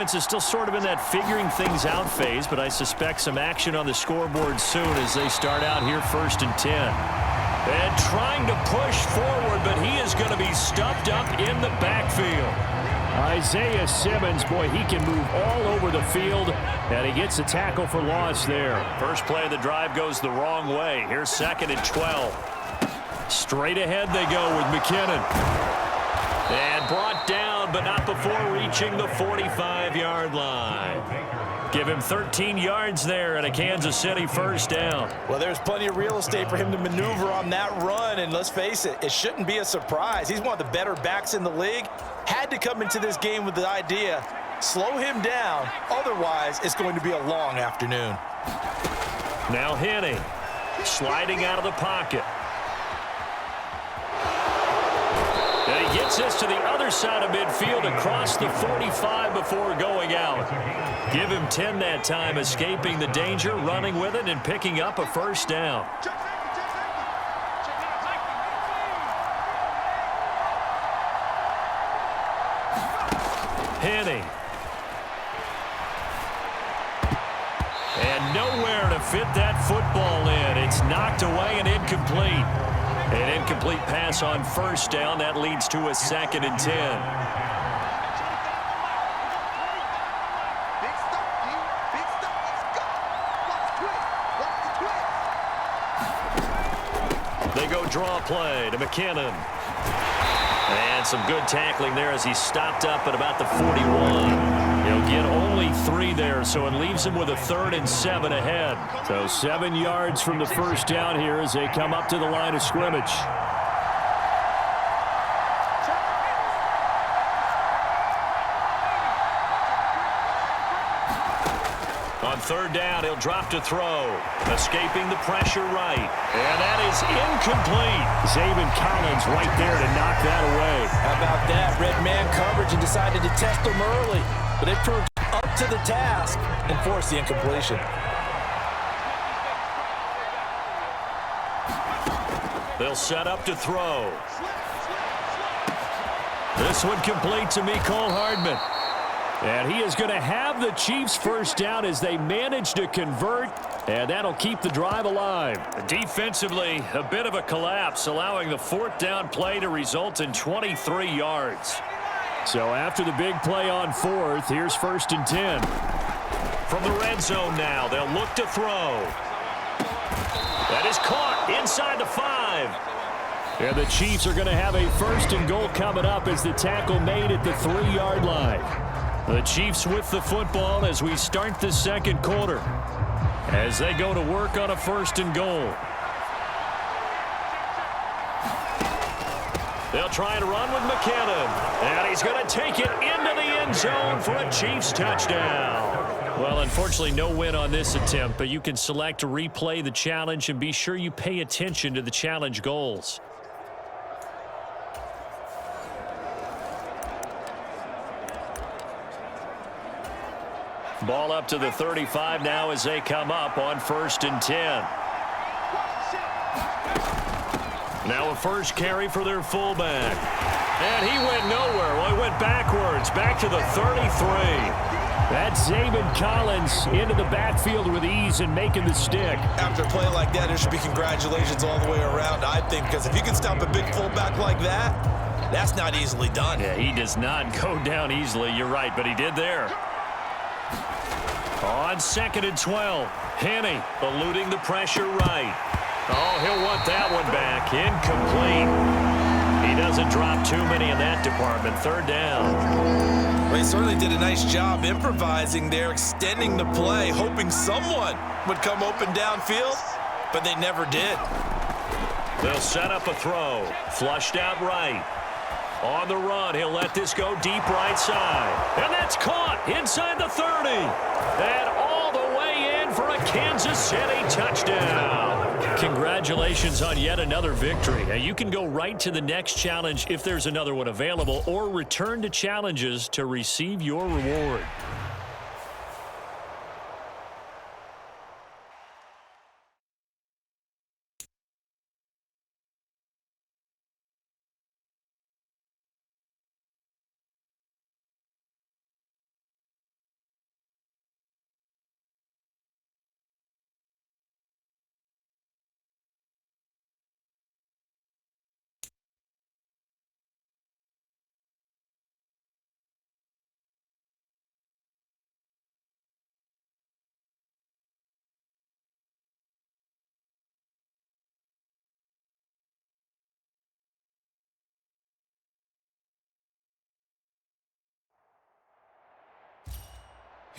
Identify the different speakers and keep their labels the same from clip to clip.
Speaker 1: Is still sort of in that figuring things out phase, but I suspect some action on the scoreboard soon as they start out here 1st and 10. And trying to push forward, but he is going to be stuffed up in the backfield. Isaiah Simmons, boy, he can move all over the field, and he gets a tackle for loss there. First play of the drive goes the wrong way. Here's 2nd and 12. Straight ahead they go with McKinnon. And brought down, but not before reaching the 45-yard line. Give him 13 yards there and a Kansas City first down.
Speaker 2: Well, there's plenty of real estate for him to maneuver on that run, and let's face it, it shouldn't be a surprise. He's one of the better backs in the league. Had to come into this game with the idea, slow him down, otherwise it's going to be a long afternoon.
Speaker 1: Now Henning, sliding out of the pocket. And he gets this to the other side of midfield across the 45 before going out. Give him 10 that time, escaping the danger, running with it, and picking up a first down. Henning. And nowhere to fit that football in. It's knocked away and incomplete. An incomplete pass on first down. That leads to a 2nd and 10. They go draw play to McKinnon. And some good tackling there as he stopped up at about the 41. He'll get only 3 there, so it leaves him with a 3rd and 7 ahead. So 7 yards from the first down here as they come up to the line of scrimmage. On 3rd down, he'll drop to throw. Escaping the pressure right. And that is incomplete. Zaven Collins right there to knock that away.
Speaker 2: How about that? Red man coverage and decided to test him early. But it proved up to the task and forced the incompletion.
Speaker 1: They'll set up to throw. This one complete to Mecole Hardman. And he is going to have the Chiefs first down as they manage to convert, and that'll keep the drive alive. Defensively, a bit of a collapse, allowing the 4th down play to result in 23 yards. So after the big play on 4th, here's 1st and 10. From the red zone now, they'll look to throw. That is caught inside the 5. And the Chiefs are going to have a 1st and goal coming up as the tackle made at the 3-yard line. The Chiefs with the football as we start the 2nd quarter. As they go to work on a 1st and goal. They'll try and run with McKinnon. And he's going to take it into the end zone for a Chiefs touchdown. Well, unfortunately, no win on this attempt, but you can select to replay the challenge and be sure you pay attention to the challenge goals. Ball up to the 35 now as they come up on 1st and 10. Now a first carry for their fullback. And he went nowhere. Well, he went backwards, back to the 33. That's Zaven Collins into the backfield with ease and making the stick.
Speaker 2: After a play like that, there should be congratulations all the way around, I think, because if you can stop a big fullback like that, that's not easily done.
Speaker 1: Yeah, he does not go down easily. You're right, but he did there. On 2nd and 12, Henning eluding the pressure right. Oh, he'll want that one back. Incomplete. He doesn't drop too many in that department. 3rd down.
Speaker 2: Well, he certainly did a nice job improvising there, extending the play, hoping someone would come open downfield, but they never did.
Speaker 1: They'll set up a throw. Flushed out right. On the run, he'll let this go deep right side. And that's caught inside the 30. And all the way in for a Kansas City touchdown. Congratulations on yet another victory. Now, you can go right to the next challenge if there's another one available, or return to challenges to receive your reward.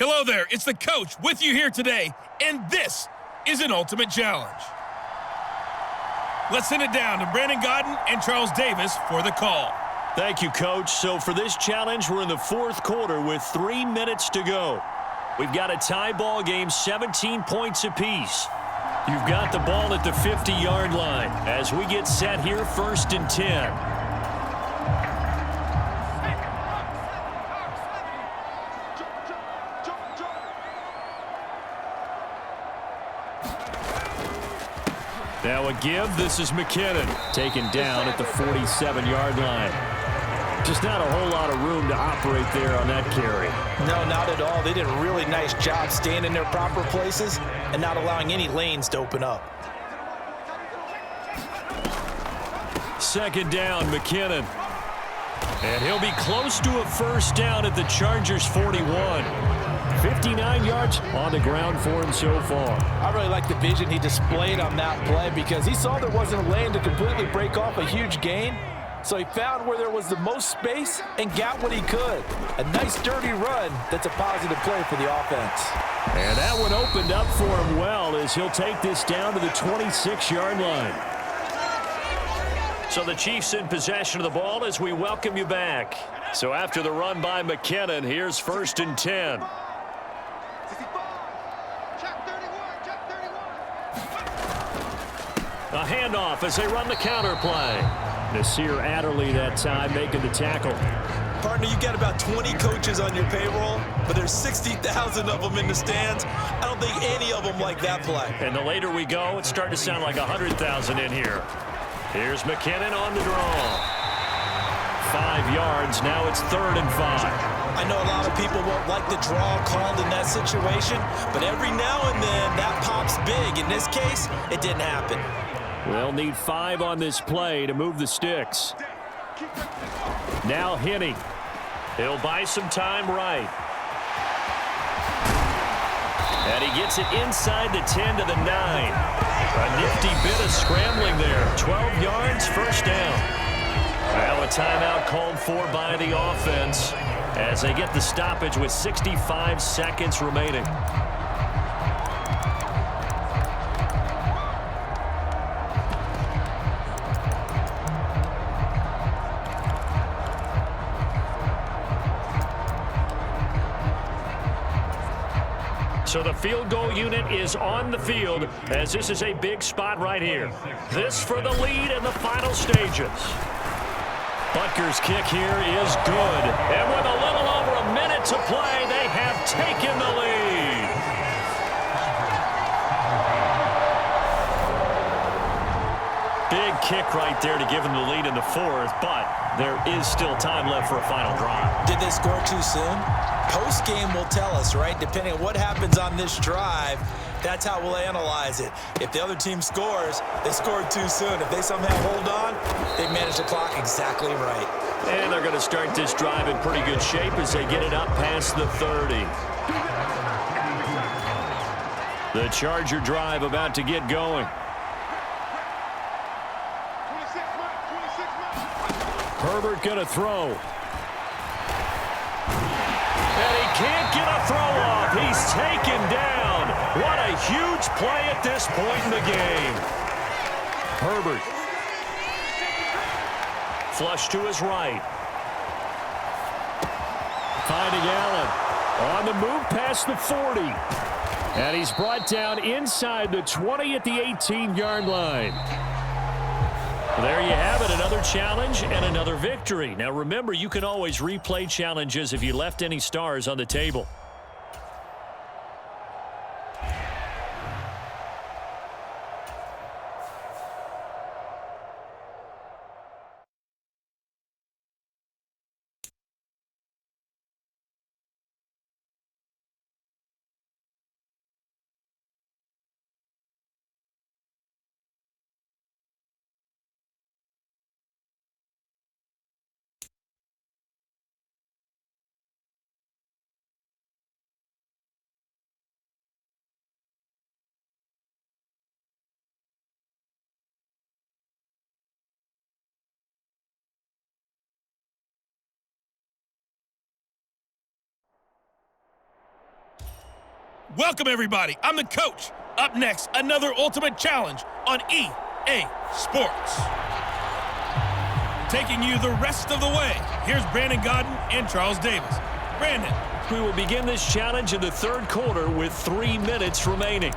Speaker 3: Hello there, it's the coach with you here today, and this is an ultimate challenge. Let's send it down to Brandon Godden and Charles Davis for the call.
Speaker 1: Thank you, Coach. So for this challenge, we're in the fourth quarter with 3 minutes to go. We've got a tie ball game, 17 points apiece. You've got the ball at the 50-yard line as we get set here, 1st and 10. Now a give. This is McKinnon taken down at the 47-yard line. Just not a whole lot of room to operate there on that carry.
Speaker 2: No, not at all. They did a really nice job staying in their proper places and not allowing any lanes to open up.
Speaker 1: 2nd down, McKinnon. And he'll be close to a 1st down at the Chargers' 41. 59 yards on the ground for him so far.
Speaker 2: I really like the vision he displayed on that play because he saw there wasn't a lane to completely break off a huge gain. So he found where there was the most space and got what he could. A nice dirty run that's a positive play for the offense.
Speaker 1: And that one opened up for him well as he'll take this down to the 26-yard line. So the Chiefs in possession of the ball as we welcome you back. So after the run by McKinnon, here's 1st and 10. A handoff as they run the counter play. Nasir Adderley that time making the tackle.
Speaker 4: Partner, you got about 20 coaches on your payroll, but there's 60,000 of them in the stands. I don't think any of them like that play.
Speaker 1: And the later we go, it's starting to sound like 100,000 in here. Here's McKinnon on the draw. 5 yards. Now it's 3rd and 5.
Speaker 2: I know a lot of people won't like the draw called in that situation, but every now and then that pops big. In this case, it didn't happen.
Speaker 1: They'll need 5 on this play to move the sticks. Now Henne. He'll buy some time right. And he gets it inside the 10 to the 9. A nifty bit of scrambling there. 12 yards, 1st down. Now a timeout called for by the offense as they get the stoppage with 65 seconds remaining. So the field goal unit is on the field as this is a big spot right here. This for the lead in the final stages. Butker's kick here is good. And with a little over a minute to play, they have taken the lead. Big kick right there to give them the lead in the 4th, but there is still time left for a final drive.
Speaker 2: Did they score too soon? Post-game will tell us, right? Depending on what happens on this drive, that's how we'll analyze it. If the other team scores, they scored too soon. If they somehow hold on, they manage the clock exactly right.
Speaker 1: And they're going to start this drive in pretty good shape as they get it up past the 30. The Charger drive about to get going. Herbert going to throw. And he can't get a throw off. He's taken down. What a huge play at this point in the game. Herbert. Flush to his right. Finding Allen. On the move past the 40. And he's brought down inside the 20 at the 18-yard line. There you have it, another challenge and another victory. Now remember, you can always replay challenges if you left any stars on the table.
Speaker 3: Welcome, everybody. I'm the coach. Up next, another Ultimate Challenge on EA Sports. Taking you the rest of the way, here's Brandon Gaudin and Charles Davis. Brandon.
Speaker 1: We will begin this challenge in the third quarter with 3 minutes remaining.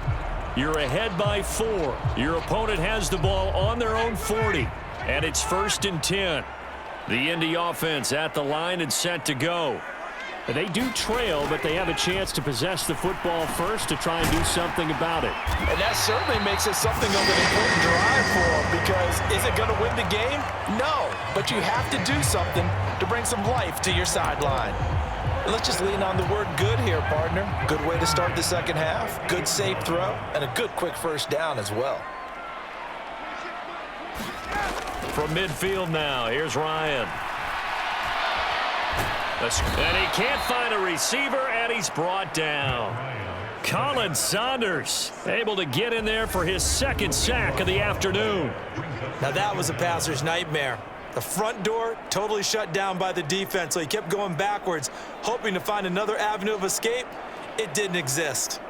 Speaker 1: You're ahead by 4. Your opponent has the ball on their own 40, and it's 1st and 10. The Indy offense at the line and set to go. They do trail, but they have a chance to possess the football first to try and do something about it.
Speaker 2: And that certainly makes it something of an important drive for them, because is it going to win the game? No, but you have to do something to bring some life to your sideline. Let's just lean on the word good here, partner. Good way to start the second half, good safe throw, and a good quick first down as well.
Speaker 1: From midfield now, here's Ryan. And he can't find a receiver, and he's brought down. Colin Saunders able to get in there for his 2nd sack of the afternoon.
Speaker 2: Now that was a passer's nightmare. The front door totally shut down by the defense, so he kept going backwards, hoping to find another avenue of escape. It didn't exist.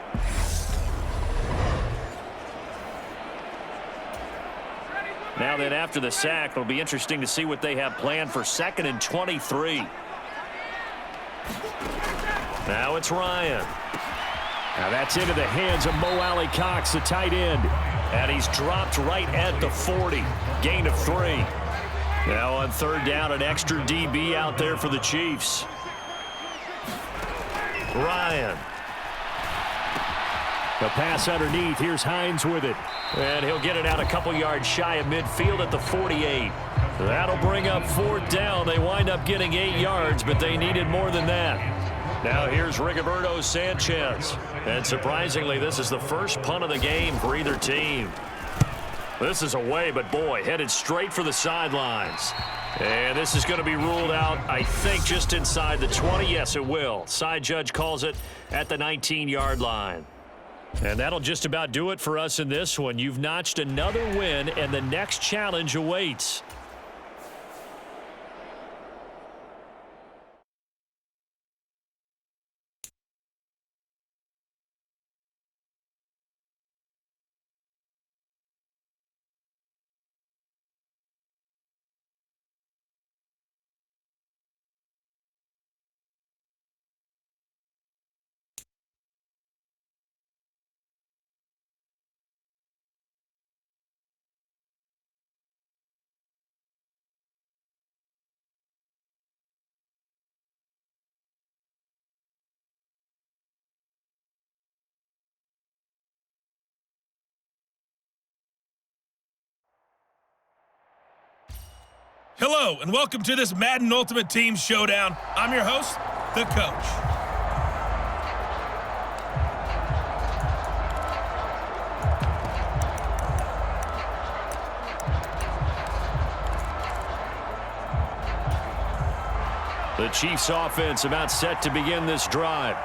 Speaker 1: Now then, after the sack, it'll be interesting to see what they have planned for 2nd and 23. Now it's Ryan. Now that's into the hands of Mo Alley Cox, the tight end. And he's dropped right at the 40. Gain of 3. Now on 3rd down, an extra DB out there for the Chiefs. Ryan. The pass underneath. Here's Hines with it. And he'll get it out a couple yards shy of midfield at the 48. That'll bring up 4th down. They wind up getting 8 yards, but they needed more than that. Now here's Rigoberto Sanchez. And surprisingly, this is the first punt of the game for either team. This is away, but boy, headed straight for the sidelines. And this is going to be ruled out, I think, just inside the 20. Yes, it will. Side judge calls it at the 19-yard line. And that'll just about do it for us in this one. You've notched another win, and the next challenge awaits.
Speaker 3: Hello, and welcome to this Madden Ultimate Team Showdown. I'm your host, the coach.
Speaker 1: The Chiefs offense about set to begin this drive.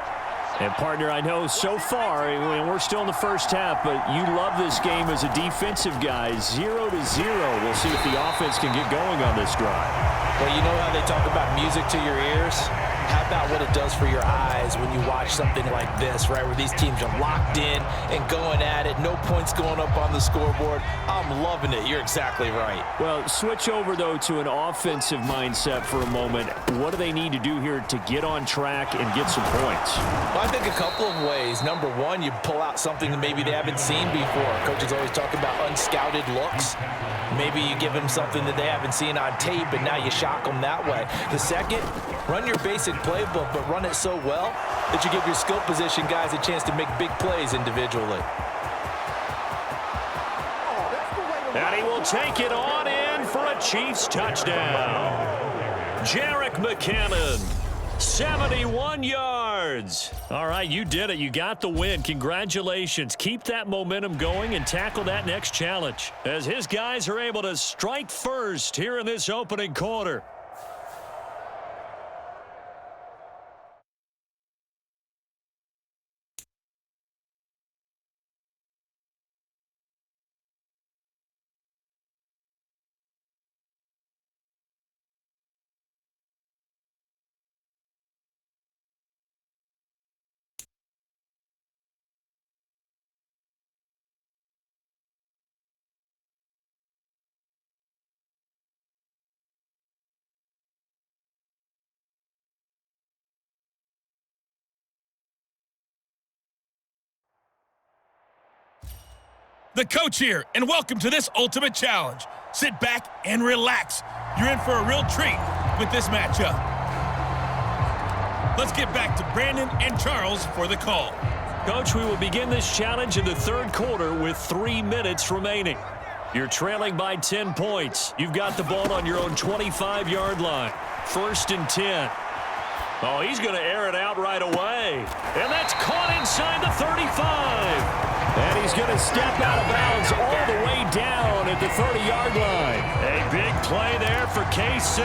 Speaker 1: And, partner, I know so far, and we're still in the first half, but you love this game as a defensive guy. 0-0. We'll see if the offense can get going on this drive.
Speaker 2: Well, you know how they talk about music to your ears? How about what it does for your eyes when you watch something like this, right, where these teams are locked in and going at it, no points going up on the scoreboard? I'm loving it. You're exactly right.
Speaker 1: Well, switch over, though, to an offensive mindset for a moment. What do they need to do here to get on track and get some points?
Speaker 2: Well, I think a couple of ways. Number one, you pull out something that maybe they haven't seen before. Coaches always talk about unscouted looks. Maybe you give them something that they haven't seen on tape, and now you shock them that way. The second, run your basic playbook, but run it so well that you give your skill position guys a chance to make big plays individually.
Speaker 1: And he will take it on in for a Chiefs touchdown. Jerick McKinnon, 71 yards. All right, you did it. You got the win. Congratulations. Keep that momentum going and tackle that next challenge as his guys are able to strike first here in this opening quarter.
Speaker 3: The coach here, and welcome to this Ultimate Challenge. Sit back and relax. You're in for a real treat with this matchup. Let's get back to Brandon and Charles for the call.
Speaker 1: Coach, we will begin this challenge in the third quarter with 3 minutes remaining. You're trailing by 10 points. You've got the ball on your own 25-yard line. 1st and 10. Oh, he's going to air it out right away. And that's caught inside the 35. And he's going to step out of bounds all the way down at the 30-yard line. A big play there for KC.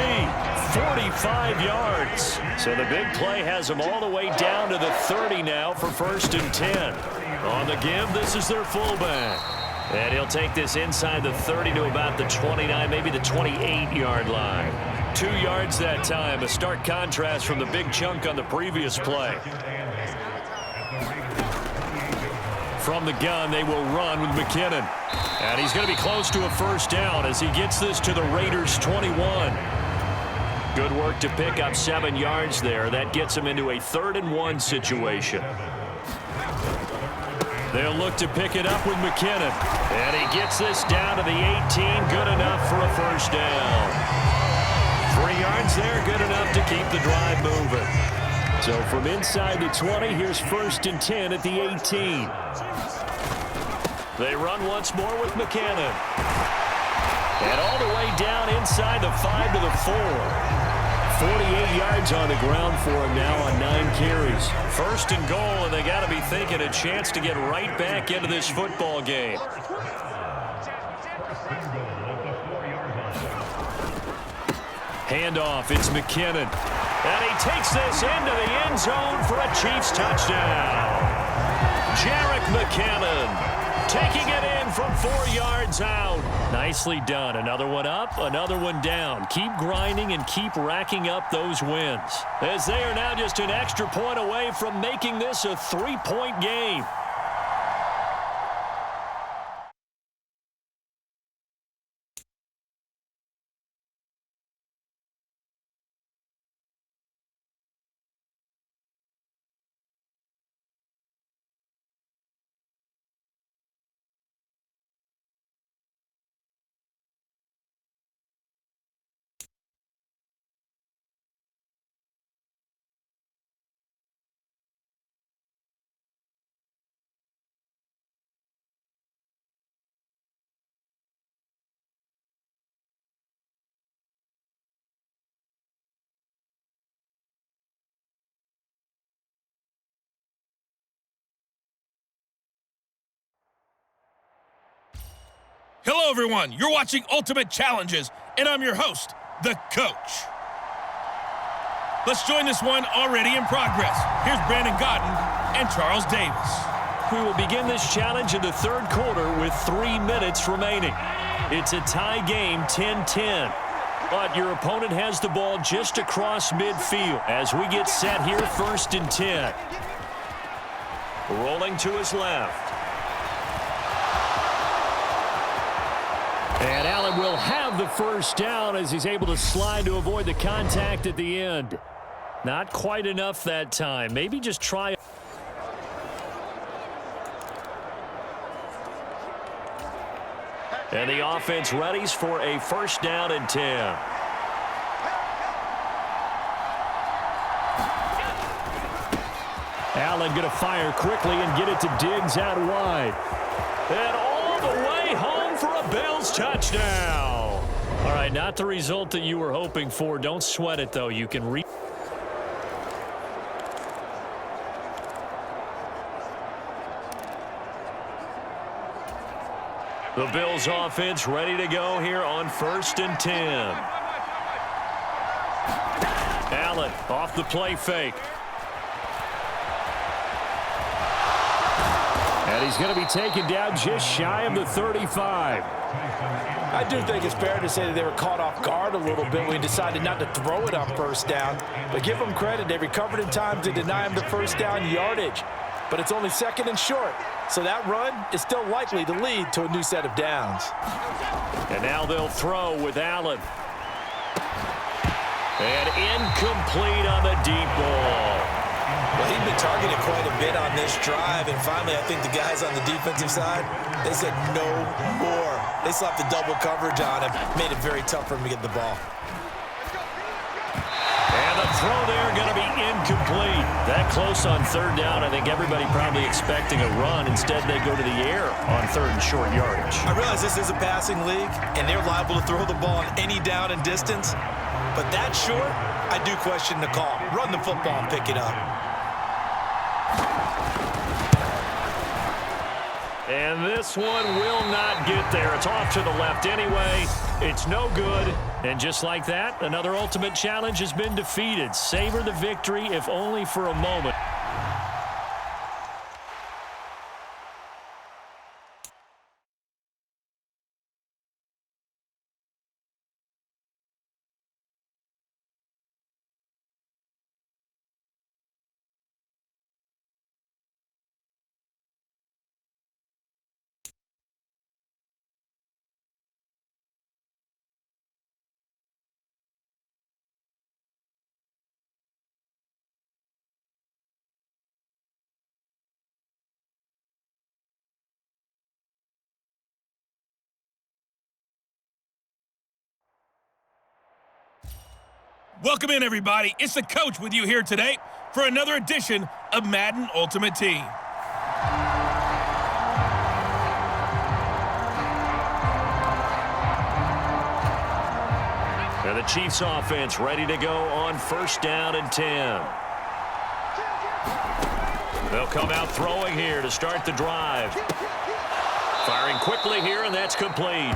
Speaker 1: 45 yards. So the big play has them all the way down to the 30 now for 1st and 10. On the give, this is their fullback. And he'll take this inside the 30 to about the 29, maybe the 28-yard line. 2 yards that time, a stark contrast from the big chunk on the previous play. From the gun, they will run with McKinnon. And he's going to be close to a 1st down as he gets this to the Raiders' 21. Good work to pick up 7 yards there. That gets him into a 3rd and 1 situation. They'll look to pick it up with McKinnon. And he gets this down to the 18. Good enough for a 1st down. 3 yards there, good enough to keep the drive moving. So from inside the 20, here's 1st and 10 at the 18. They run once more with McKinnon. And all the way down inside the 5 to the 4. 48 yards on the ground for him now on 9 carries. 1st and goal, and they got to be thinking a chance to get right back into this football game. Handoff, it's McKinnon. And he takes this into the end zone for a Chiefs touchdown. Jerick McKinnon taking it in from 4 yards out. Nicely done. Another one up, another one down. Keep grinding and keep racking up those wins, as they are now just an extra point away from making this a 3-point game.
Speaker 3: Hello, everyone. You're watching Ultimate Challenges, and I'm your host, the coach. Let's join this one already in progress. Here's Brandon Godden and Charles Davis.
Speaker 1: We will begin this challenge in the third quarter with 3 minutes remaining. It's a tie game, 10-10. But your opponent has the ball just across midfield as we get set here, 1st and 10. Rolling to his left. And Allen will have the 1st down as he's able to slide to avoid the contact at the end. Not quite enough that time. Maybe just try. And the offense readies for a 1st down and 10. Allen going to fire quickly and get it to Diggs out wide. And all the way home for a Bills touchdown. All right, not the result that you were hoping for. Don't sweat it, though. You can read. The Bills offense ready to go here on 1st and 10. Allen off the play fake. And he's going to be taken down just shy of the 35.
Speaker 2: I do think it's fair to say that they were caught off guard a little bit when he decided not to throw it on 1st down. But give them credit. They recovered in time to deny him the 1st down yardage. But it's only 2nd and short. So that run is still likely to lead to a new set of downs.
Speaker 1: And now they'll throw with Allen. And incomplete on the deep ball.
Speaker 2: Well, he's been targeted quite a bit on this
Speaker 4: first drive, and finally I think the guys on the defensive side, they said no more. They slapped the double coverage on him, made it very tough for him to get the ball.
Speaker 1: And the throw there going to be incomplete. That close on third down. I think everybody probably expecting a run. Instead, they go to the air on third and short yardage.
Speaker 4: I realize this is a passing league, and they're liable to throw the ball on any down and distance. But that short, I do question the call. Run the football and pick it up.
Speaker 1: And this one will not get there. It's off to the left anyway. It's no good. And just like that, another ultimate challenge has been defeated. Savor the victory, if only for a moment.
Speaker 3: Welcome in, everybody. It's the coach with you here today for another edition of Madden Ultimate Team.
Speaker 1: And the Chiefs offense ready to go on first down and 10. They'll come out throwing here to start the drive. Firing quickly here, and that's complete.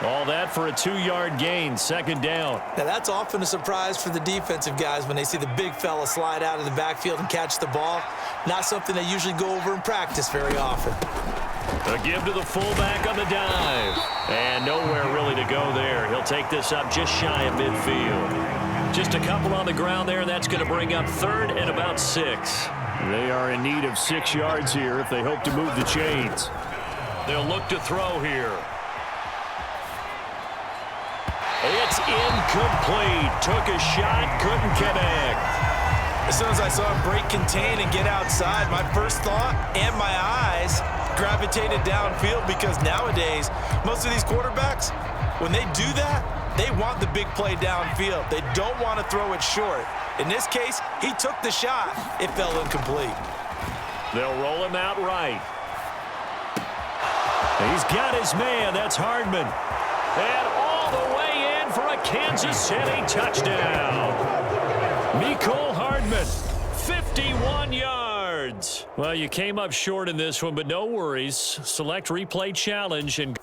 Speaker 1: All that for a 2-yard gain, second down.
Speaker 4: Now, that's often a surprise for the defensive guys when they see the big fella slide out of the backfield and catch the ball. Not something they usually go over in practice very often.
Speaker 1: A give to the fullback on the dive. And nowhere really to go there. He'll take this up just shy of midfield. Just a couple on the ground there. That's going to bring up third and about 6. They are in need of 6 yards here if they hope to move the chains. They'll look to throw here. It's incomplete. Took a shot, couldn't connect.
Speaker 4: As soon as I saw him break contain and get outside, my first thought and my eyes gravitated downfield, because nowadays, most of these quarterbacks, when they do that, they want the big play downfield. They don't want to throw it short. In this case, he took the shot. It fell incomplete.
Speaker 1: They'll roll him out right. He's got his man. That's Hardman. And all the way in for a Kansas City touchdown. Mecole Hardman, 51 yards. Well, you came up short in this one, but no worries. Select replay challenge. And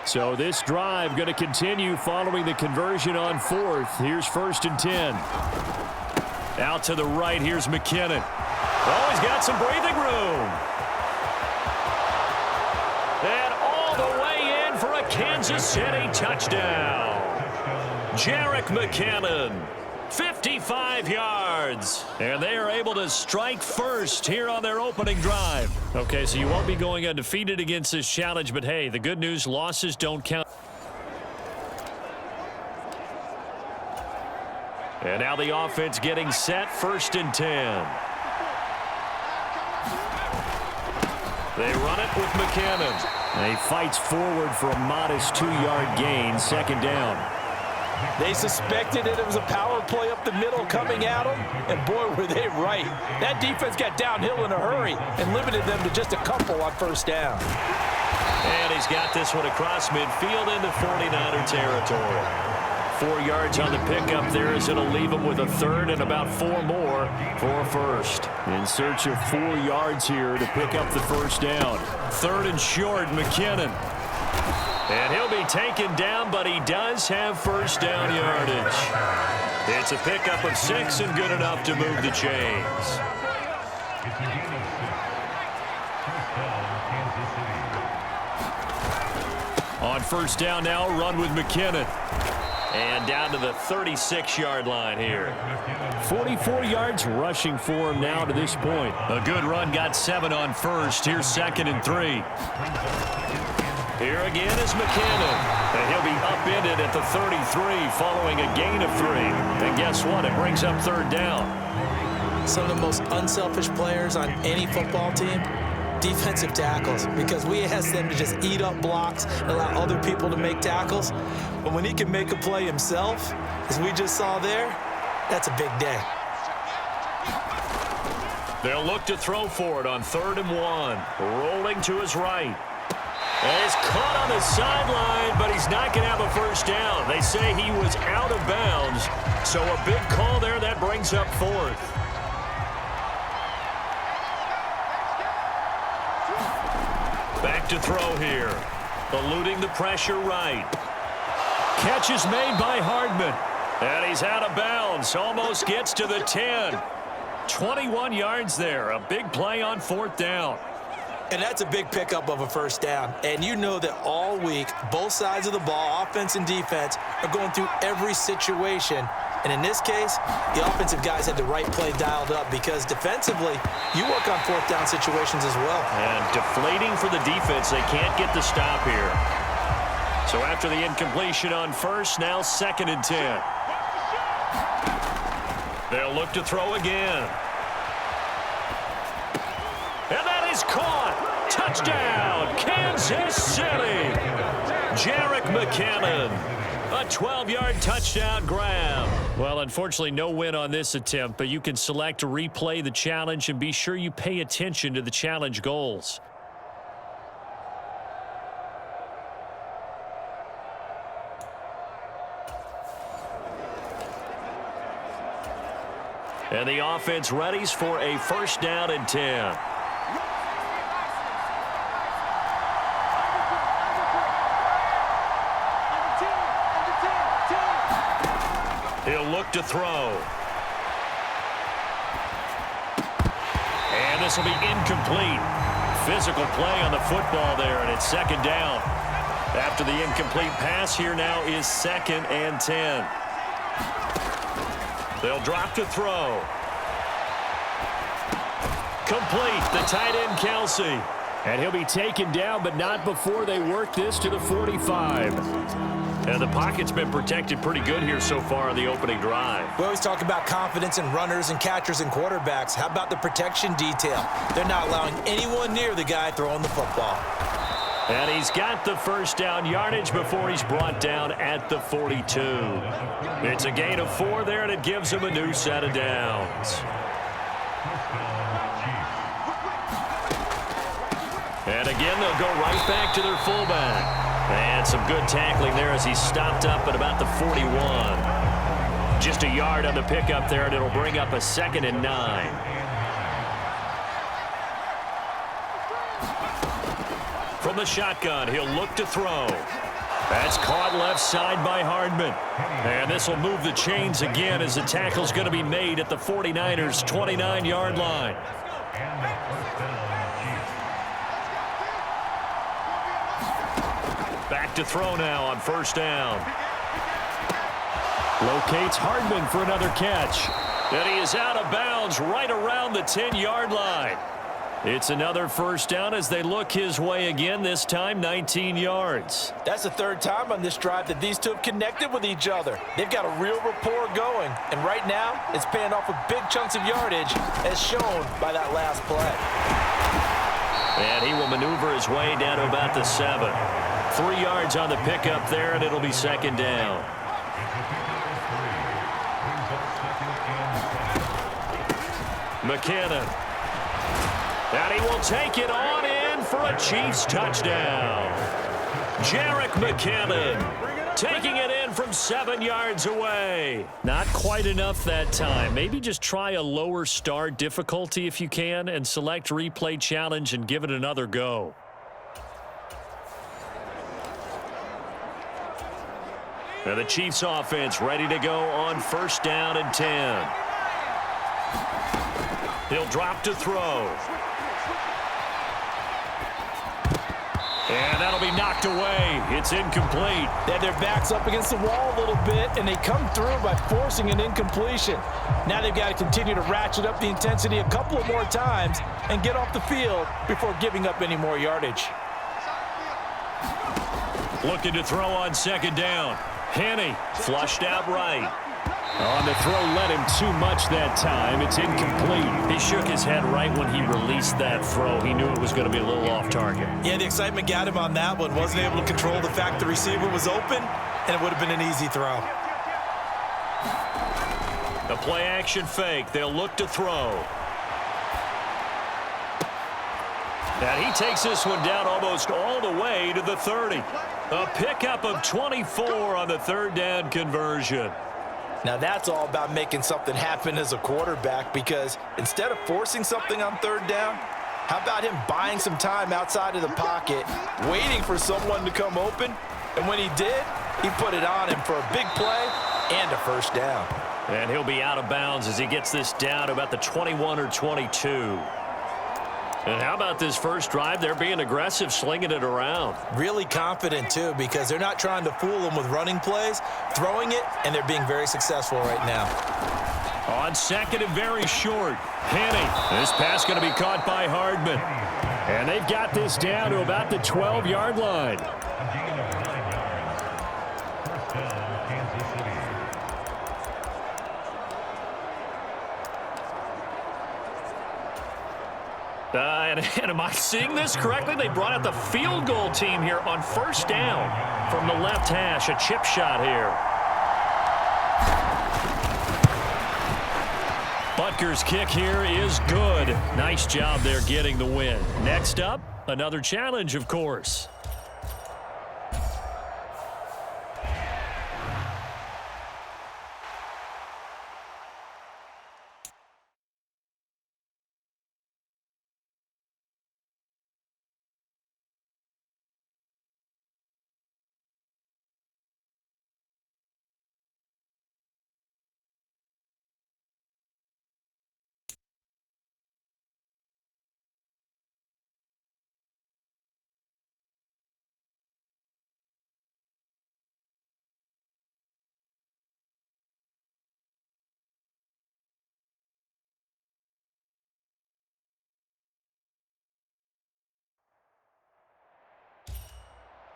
Speaker 1: so this drive going to continue following the conversion on fourth. Here's first and 10. Out to the right, here's McKinnon. Oh, he's got some breathing room. And all the way in for a Kansas City touchdown. Jerick McKinnon, 55 yards. And they are able to strike first here on their opening drive. Okay, so you won't be going undefeated against this challenge, but hey, the good news, losses don't count. And now the offense getting set, first and 10. They run it with McKinnon. And he fights forward for a modest 2-yard gain, second down.
Speaker 2: They suspected it was a power play up the middle coming at them, and boy, were they right. That defense got downhill in a hurry and limited them to just a couple on first down.
Speaker 1: And he's got this one across midfield into 49er territory. 4 yards on the pickup there as it'll leave him with a third and about 4 more for first. In search of 4 yards here to pick up the first down. Third and short, McKinnon. And he'll be taken down, but he does have first down yardage. It's a pickup of 6 and good enough to move the chains. On first down now, run with McKinnon. And down to the 36-yard line here. 44 yards rushing for him now to this point. A good run, got 7 on first. Here's second and 3. Here again is McKinnon. And he'll be upended at the 33 following a gain of 3. And guess what? It brings up 3rd down.
Speaker 2: Some of the most unselfish players on any football team, defensive tackles, because we ask them to just eat up blocks and allow other people to make tackles. But when he can make a play himself, as we just saw there, that's a big day.
Speaker 1: They'll look to throw for it on 3rd and 1. Rolling to his right. And he's caught on the sideline, but he's not going to have a 1st down. They say he was out of bounds. So a big call there that brings up 4th. Back to throw here. Eluding the pressure right. Catch is made by Hardman. And he's out of bounds. Almost gets to the 10. 21 yards there. A big play on 4th down.
Speaker 2: And that's a big pickup of a 1st down. And you know that all week, both sides of the ball, offense and defense, are going through every situation. And in this case, the offensive guys had the right play dialed up because defensively, you work on 4th down situations as well.
Speaker 1: And deflating for the defense. They can't get the stop here. So after the incompletion on 1st, now 2nd and 10. They'll look to throw again. And that is caught. Touchdown, Kansas City. Jerick McKinnon. A 12-yard touchdown grab. Well, unfortunately, no win on this attempt, but you can select to replay the challenge and be sure you pay attention to the challenge goals. And the offense readies for a 1st down and 10. He'll look to throw. And this will be incomplete. Physical play on the football there, and it's 2nd down. After the incomplete pass, here now is 2nd and 10. They'll drop to throw. Complete, the tight end Kelsey. And he'll be taken down, but not before they work this to the 45. And the pocket's been protected pretty good here so far on the opening drive.
Speaker 2: We always talk about confidence in runners and catchers and quarterbacks. How about the protection detail? They're not allowing anyone near the guy throwing the football.
Speaker 1: And he's got the 1st down yardage before he's brought down at the 42. It's a gain of 4 there, and it gives him a new set of downs. And again, they'll go right back to their fullback. And some good tackling there as he stopped up at about the 41. Just a yard on the pickup there, and it'll bring up a 2nd and 9. From the shotgun, he'll look to throw. That's caught left side by Hardman. And this will move the chains again as the tackle's going to be made at the 49ers' 29-yard line. Back to throw now on 1st down. Locates Hardman for another catch. And he is out of bounds right around the 10-yard line. It's another 1st down as they look his way again, this time 19 yards.
Speaker 2: That's the 3rd time on this drive that these two have connected with each other. They've got a real rapport going. And right now, it's paying off with big chunks of yardage as shown by that last play.
Speaker 1: And he will maneuver his way down to about the 7. 3 yards on the pickup there, and it'll be 2nd down. McKinnon. And he will take it on in for a Chiefs touchdown. Jerick McKinnon taking it in from 7 yards away. Not quite enough that time. Maybe just try a lower start difficulty if you can and select replay challenge and give it another go. And the Chiefs offense ready to go on 1st down and 10. He'll drop to throw. And that'll be knocked away. It's incomplete.
Speaker 2: They have their backs up against the wall a little bit, and they come through by forcing an incompletion. Now they've got to continue to ratchet up the intensity a couple of more times and get off the field before giving up any more yardage.
Speaker 1: Looking to throw on second down. Henne flushed out right. On the throw, led him too much that time. It's incomplete. He shook his head right when he released that throw. He knew it was going to be a little off target.
Speaker 4: Yeah, the excitement got him on that one. Wasn't able to control the fact the receiver was open, and it would have been an easy throw.
Speaker 1: The play action fake. They'll look to throw. And he takes this one down almost all the way to the 30. A pickup of 24 on the third down conversion.
Speaker 2: Now that's all about making something happen as a quarterback, because instead of forcing something on third down, how about him buying some time outside of the pocket, waiting for someone to come open, and when he did, he put it on him for a big play and a first down.
Speaker 1: And he'll be out of bounds as he gets this down to about the 21 or 22. And how about this first drive? They're being aggressive, slinging it around.
Speaker 2: Really confident, too, because they're not trying to fool them with running plays, throwing it, and they're being very successful right now.
Speaker 1: On second and very short. Henne. This pass going to be caught by Hardman. And they've got this down to about the 12-yard line. And am I seeing this correctly? They brought out the field goal team here on first down from the left hash. A chip shot here. Butker's kick here is good. Nice job there getting the win. Next up, another challenge, of course.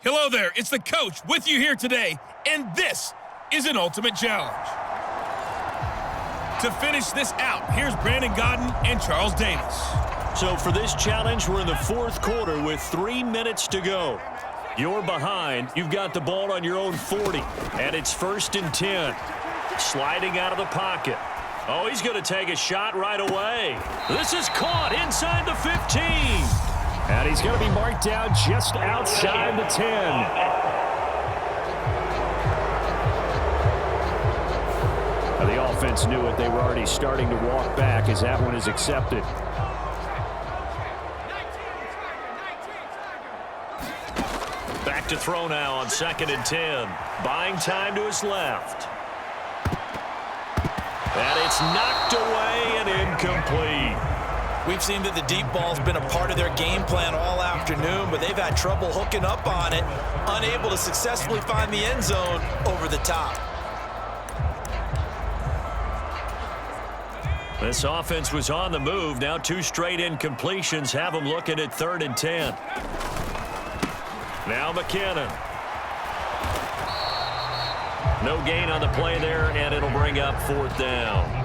Speaker 3: Hello there, it's the coach with you here today, and this is an ultimate challenge. To finish this out, here's Brandon Godden and Charles Davis.
Speaker 1: So for this challenge, we're in the fourth quarter with 3 minutes to go. You're behind. You've got the ball on your own 40, and it's 1st and 10. Sliding out of the pocket. Oh, he's going to take a shot right away. This is caught inside the 15. And he's going to be marked down just outside the 10. Now, the offense knew it. They were already starting to walk back as that one is accepted. Back to throw now on 2nd and 10. Buying time to his left. And it's knocked away and incomplete.
Speaker 2: We've seen that the deep ball's been a part of their game plan all afternoon, but they've had trouble hooking up on it, unable to successfully find the end zone over the top.
Speaker 1: This offense was on the move. Now 2 straight incompletions have them looking at 3rd and 10. Now McKinnon. No gain on the play there, and it'll bring up 4th down.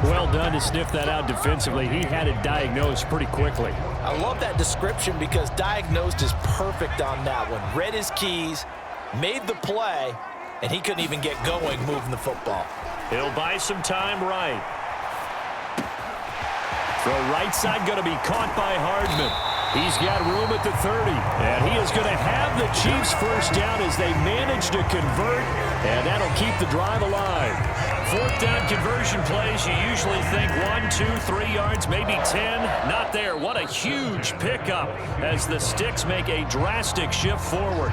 Speaker 1: Well done to sniff that out defensively. He had it diagnosed pretty quickly.
Speaker 2: I love that description because diagnosed is perfect on that one. Read his keys, made the play, and he couldn't even get going moving the football.
Speaker 1: He'll buy some time right. Throw right side going to be caught by Hardman. He's got room at the 30, and he is going to have the Chiefs first down as they manage to convert, and that'll keep the drive alive. 4th down conversion plays, you usually think 1, 2, 3 yards, maybe 10. Not there. What a huge pickup as the Sticks make a drastic shift forward.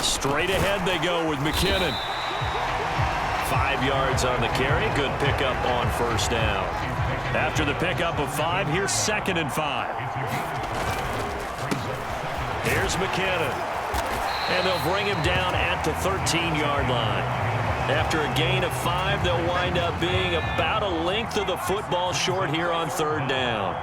Speaker 1: Straight ahead they go with McKinnon. 5 yards on the carry. Good pickup on first down. After the pickup of 5, here's 2nd and 5. Here's McKinnon. And they'll bring him down at the 13-yard line. After a gain of 5, they'll wind up being about a length of the football short here on third down.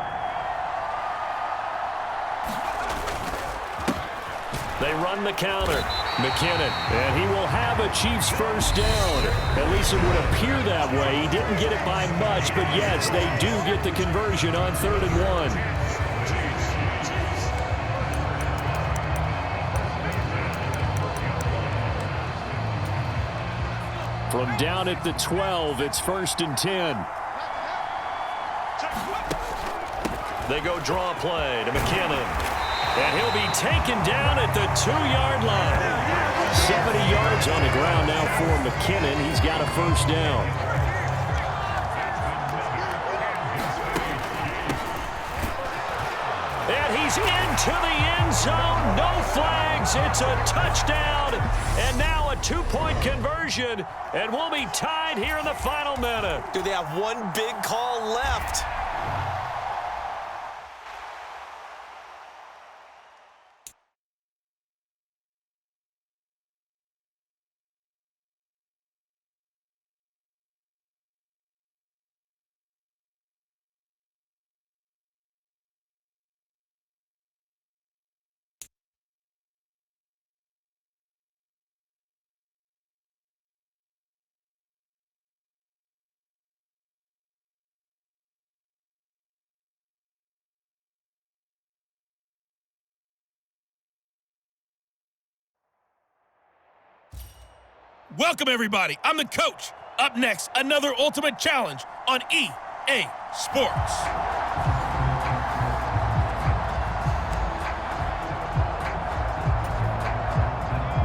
Speaker 1: They run the counter. McKinnon, and he will have a Chiefs first down. At least it would appear that way. He didn't get it by much, but yes, they do get the conversion on 3rd and 1. From down at the 12, it's 1st and 10. They go draw play to McKinnon. And he'll be taken down at the 2-yard line. 70 yards on the ground now for McKinnon. He's got a first down. And he's into the end zone. No flags. It's a touchdown. And now a 2-point conversion. And we'll be tied here in the final minute.
Speaker 2: Do they have one big call left?
Speaker 3: Welcome, everybody. I'm the coach. Up next, another Ultimate Challenge on EA Sports.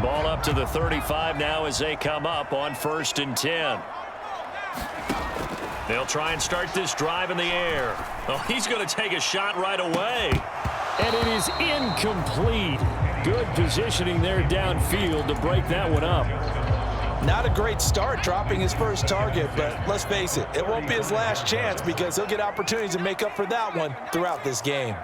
Speaker 1: Ball up to the 35 now as they come up on 1st and 10. They'll try and start this drive in the air. Oh, he's going to take a shot right away. And it is incomplete. Good positioning there downfield to break that one up.
Speaker 2: Not a great start dropping his first target, but let's face it, it won't be his last chance because he'll get opportunities to make up for that one throughout this game.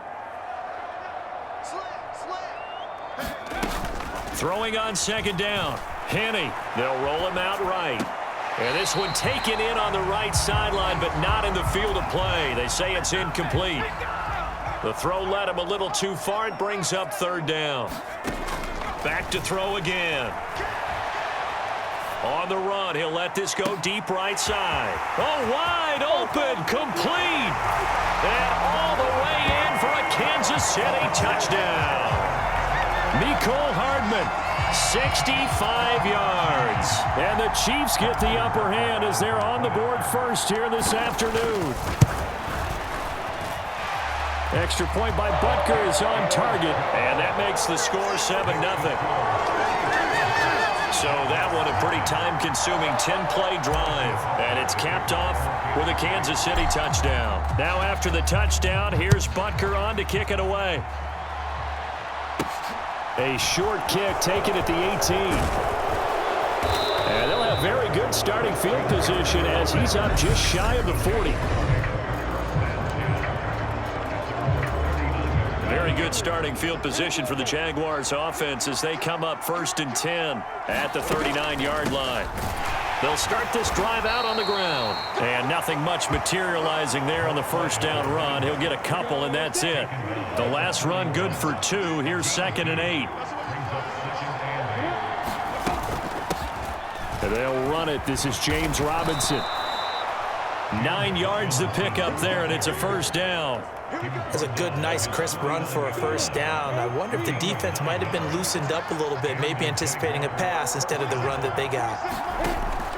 Speaker 1: Throwing on 2nd down. Henney, they'll roll him out right. And this one taken in on the right sideline, but not in the field of play. They say it's incomplete. The throw led him a little too far. It brings up 3rd down. Back to throw again. On the run, he'll let this go deep right side. Oh, wide open, complete. And all the way in for a Kansas City touchdown. Mecole Hardman, 65 yards. And the Chiefs get the upper hand as they're on the board first here this afternoon. Extra point by Butker is on target. And that makes the score 7-0. So that one a pretty time-consuming 10-play drive. And it's capped off with a Kansas City touchdown. Now after the touchdown, here's Butker on to kick it away. A short kick taken at the 18. And they'll have very good starting field position as he's up just shy of the 40. Very good starting field position for the Jaguars offense as they come up 1st and 10 at the 39-yard line. They'll start this drive out on the ground. And nothing much materializing there on the first down run. He'll get a couple, and that's it. The last run good for 2. Here's 2nd and 8. And they'll run it. This is James Robinson. 9 yards to pick up there, and it's a first down.
Speaker 2: That's a good, nice, crisp run for a first down. I wonder if the defense might have been loosened up a little bit, maybe anticipating a pass instead of the run that they got.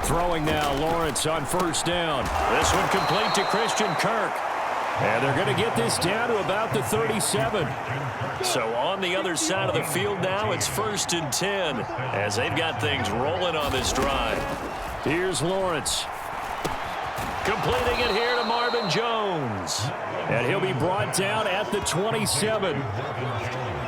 Speaker 1: Throwing now, Lawrence on first down. This one complete to Christian Kirk. And they're going to get this down to about the 37. So on the other side of the field now, it's 1st and 10 as they've got things rolling on this drive. Here's Lawrence. Completing it here to Marvin Jones. And he'll be brought down at the 27.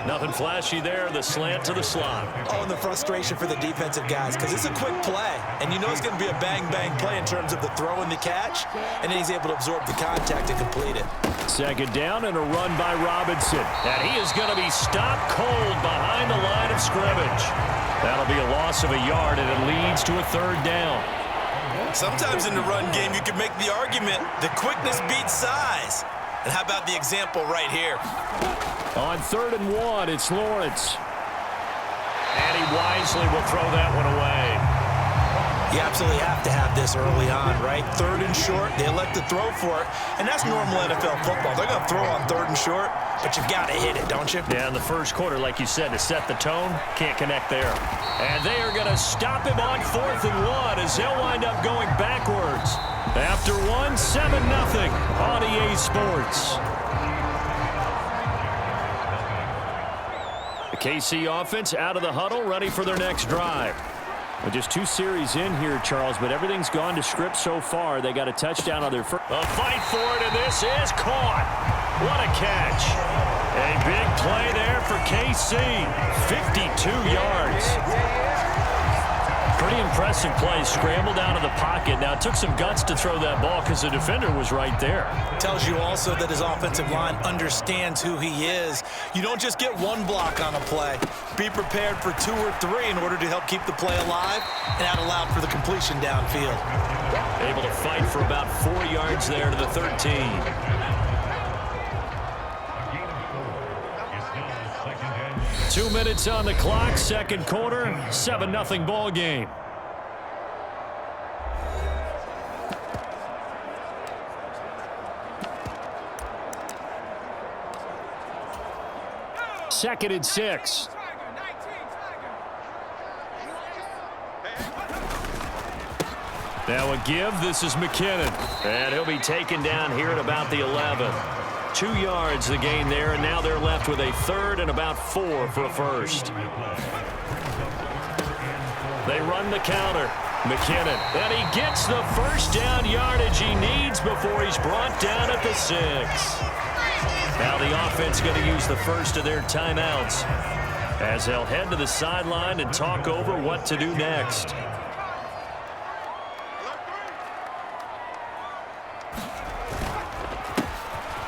Speaker 1: Nothing flashy there. The slant to the slot.
Speaker 2: Oh, and the frustration for the defensive guys, because it's a quick play. And you know it's going to be a bang-bang play in terms of the throw and the catch. And then he's able to absorb the contact and complete it.
Speaker 1: Second down and a run by Robinson. And he is going to be stopped cold behind the line of scrimmage. That'll be a loss of a yard, and it leads to a third down.
Speaker 4: Sometimes in the run game, you can make the argument the quickness beats size. And how about the example right here?
Speaker 1: On 3rd and 1, it's Lawrence. And he wisely will throw that one away.
Speaker 2: You absolutely have to have this early on, right? 3rd and short, they elect to throw for it. And that's normal NFL football. They're going to throw on 3rd and short, but you've got to hit it, don't you?
Speaker 1: Yeah, in the first quarter, like you said, to set the tone, can't connect there. And they are going to stop him on 4th and 1 as they'll wind up going backwards. After 1, 7-0 on EA Sports. The KC offense out of the huddle, ready for their next drive. Well, just 2 series in here, Charles, but everything's gone to script so far. They got a touchdown on their first. A fight for it, and this is caught. What a catch. A big play there for KC. 52 yards. Pretty impressive play. Scrambled out of the pocket. Now, it took some guts to throw that ball because the defender was right there.
Speaker 2: Tells you also that his offensive line understands who he is. You don't just get one block on a play. Be prepared for 2 or 3 in order to help keep the play alive, and that allowed for the completion downfield.
Speaker 1: Able to fight for about 4 yards there to the 13. 2 minutes on the clock, second quarter, 7-0 ball game. Second and 6. Now a give. This is McKinnon. And he'll be taken down here at about the 11. 2 yards the gain there, and now they're left with a 3rd and about 4 for a first. They run the counter. McKinnon. And he gets the first down yardage he needs before he's brought down at the 6. Now the offense going to use the first of their timeouts as they'll head to the sideline and talk over what to do next.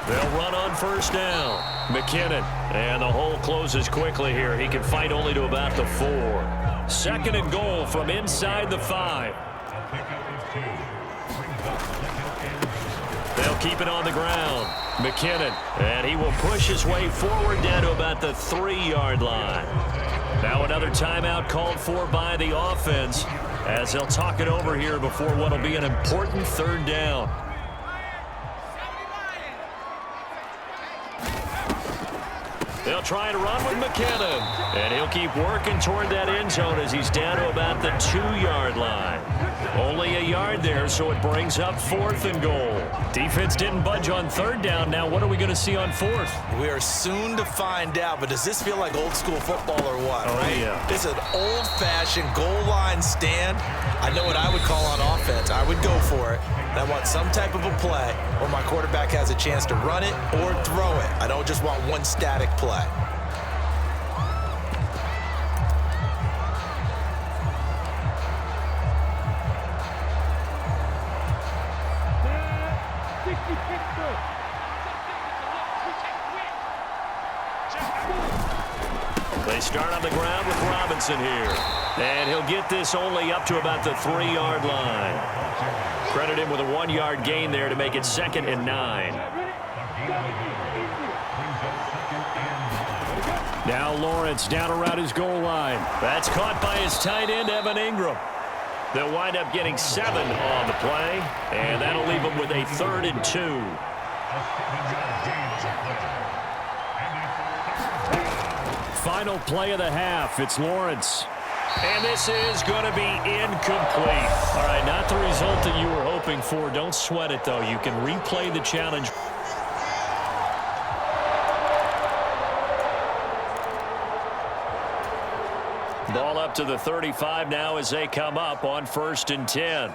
Speaker 1: They'll run on first down. McKinnon. And the hole closes quickly here. He can fight only to about the 4. 2nd and goal from inside the 5. They'll keep it on the ground. McKinnon. And he will push his way forward down to about the 3-yard line. Now another timeout called for by the offense as they'll talk it over here before what will be an important 3rd down. They'll try to run with McKinnon. And he'll keep working toward that end zone as he's down to about the 2-yard line. Only a yard there, so it brings up 4th and goal. Defense didn't budge on 3rd down. Now what are we going to see on 4th?
Speaker 2: We are soon to find out, but does this feel like old school football or what?
Speaker 1: Oh,
Speaker 2: right?
Speaker 1: Yeah.
Speaker 2: It's an old-fashioned goal line stand. I know what I would call on offense. I would go for it. And I want some type of a play where my quarterback has a chance to run it or throw it. I don't just want one static play.
Speaker 1: They start on the ground with Robinson here. And he'll get this only up to about the 3-yard line. Credit him with a 1-yard gain there to make it 2nd and 9. Now Lawrence down around his goal line. That's caught by his tight end, Evan Ingram. They'll wind up getting 7 on the play, and that'll leave them with a 3rd and 2. Final play of the half. It's Lawrence. And this is going to be incomplete. All right, not the result that you were hoping for. Don't sweat it, though. You can replay the challenge. Ball up to the 35 now as they come up on 1st and 10.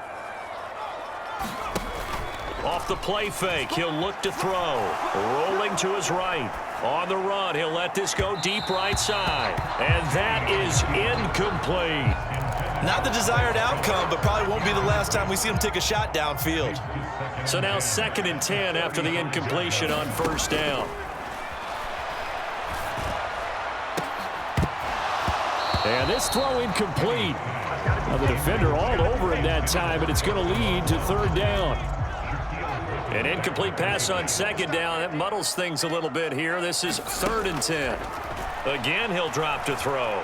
Speaker 1: Off the play fake, he'll look to throw. Rolling to his right. On the run, he'll let this go deep right side. And that is incomplete.
Speaker 2: Not the desired outcome, but probably won't be the last time we see him take a shot downfield.
Speaker 1: So now 2nd and 10 after the incompletion on 1st down. And this throw incomplete. Now the defender all over him that time, but it's going to lead to 3rd down. An incomplete pass on 2nd down. That muddles things a little bit here. This is 3rd and 10. Again, he'll drop to throw.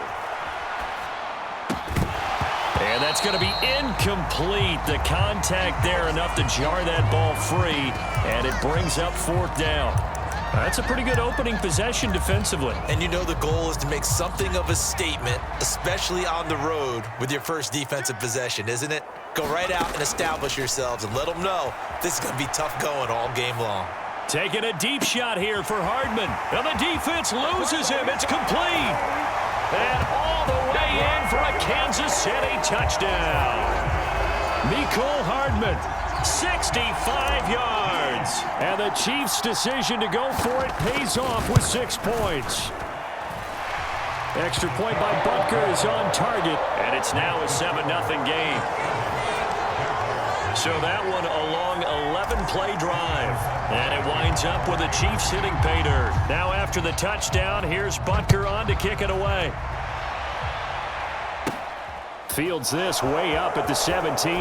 Speaker 1: And that's going to be incomplete. The contact there enough to jar that ball free, and it brings up 4th down. That's a pretty good opening possession defensively.
Speaker 2: And you know the goal is to make something of a statement, especially on the road with your first defensive possession, isn't it? Go right out and establish yourselves and let them know this is going to be tough going all game long.
Speaker 1: Taking a deep shot here for Hardman. And the defense loses him. It's complete. And all the way in for a Kansas City touchdown. Mecole Hardman, 65 yards. And the Chiefs' decision to go for it pays off with 6 points. Extra point by Butker is on target. And it's now a 7-0 game. So that one a long 11-play drive. And it winds up with the Chiefs hitting pay dirt. Now after the touchdown, here's Butker on to kick it away. Fields this way up at the 17.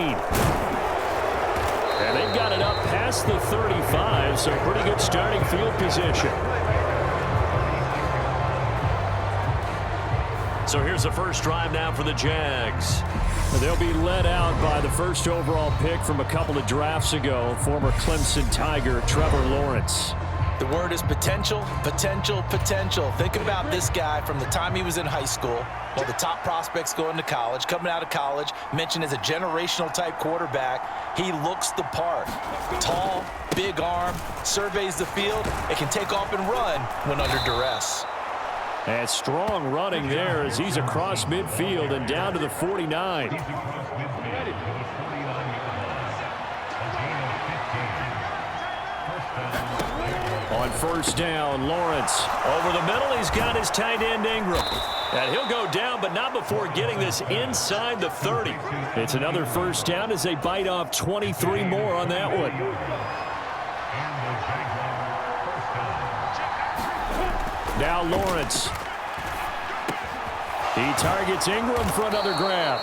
Speaker 1: And they've got it up past the 35, so pretty good starting field position. So here's the first drive now for the Jags. They'll be led out by the first overall pick from a couple of drafts ago, former Clemson Tiger Trevor Lawrence.
Speaker 2: The word is potential, potential, potential. Think about this guy from the time he was in high school, one of the top prospects going to college, coming out of college, mentioned as a generational type quarterback. He looks the part. Tall, big arm, surveys the field, and can take off and run when under duress.
Speaker 1: And strong running there as he's across midfield and down to the 49. On 1st down, Lawrence over the middle. He's got his tight end Ingram. And he'll go down, but not before getting this inside the 30. It's another 1st down as they bite off 23 more on that one. Now Lawrence. He targets Ingram for another grab.